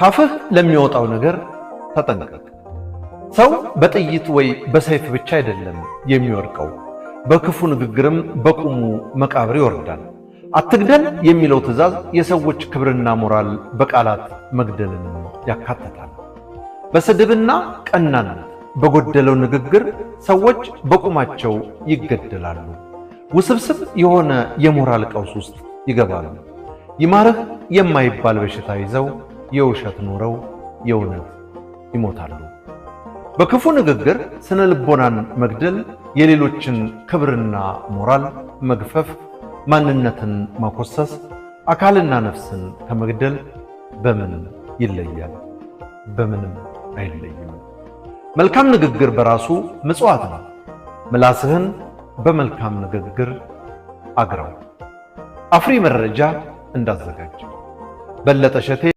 ካፍህ ለሚወጣው ነገር ተጠንቀቅ። ሰው በጥይት ወይ በሰይፍ ብቻ አይደለም የሚወድቀው፣ በክፉ ንግግርም በቁሙ መቃብር ይወርዳል። አትግደል የሚለው ትእዛዝ የሰዎች ክብርና ሞራል በቃላት መግደልንም ያካትታል። በስድብና ቀናነት በጎደለው ንግግር ሰዎች በቁማቸው ይገደላሉ። ውስብስብ የሆነ የሞራል ቀውስ ውስጥ ይገባሉ። ይማርህ የማይባል በሽታ ይዘው የውሸት ኖረው የእውነት ይሞታሉ። በክፉ ንግግር ስነ ልቦናን መግደል የሌሎችን ክብርና ሞራል መግፈፍ፣ ማንነትን ማኮሰስ፣ አካልና ነፍስን ከመግደል በምን ይለያል? በምንም አይለይም። መልካም ንግግር በራሱ ምጽዋት ነው። ምላስህን በመልካም ንግግር አግራው። አፍሪ መረጃ እንዳዘጋጀ በለጠ ሸቴ